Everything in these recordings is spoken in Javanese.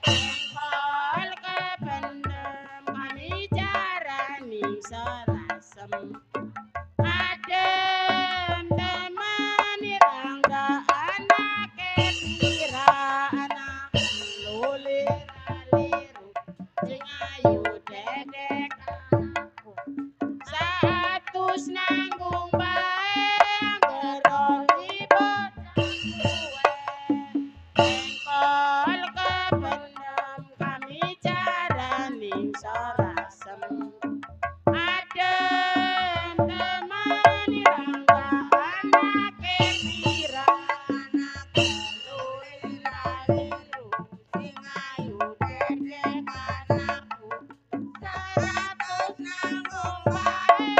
jengkol kependem kami jarani serasem adem temani rangga anake pira anak luli raliru sing ayu dedek anakku satus nanggung bae anggere bocah kuwe jengkol kependem kami jarani serasem adem temani rangga anake pira anak luwih laliru sing ayu dedek anakku seratus nanggung bae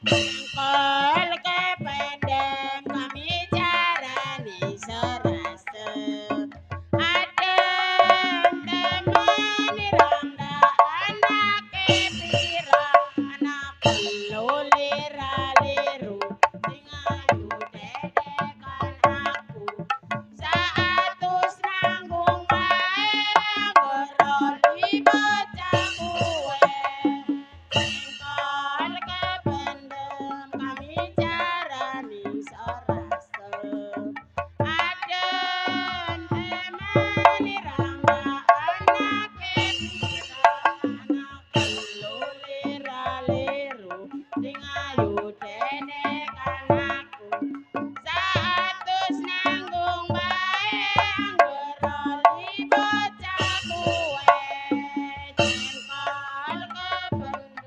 jengkol kependem kami jarani serasem adem temani rangga anake pira anak luli raliru sing ayu dedek anakku satus nanggung bae anggere bocah kuwe jengkol kependem kami jarani serasem adem temani rangga anake pira anak luli raliru sing ayu dedek anakku satus nanggung bae anggere bocah kuwe jengkol kependem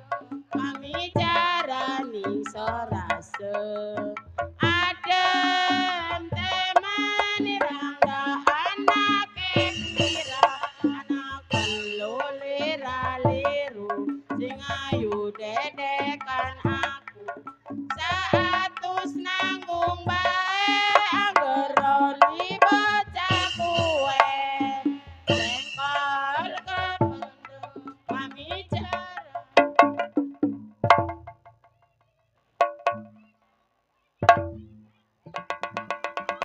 kami jarani serasem adem temani rangga anake pira anak luli raliru sing ayu dedek anakku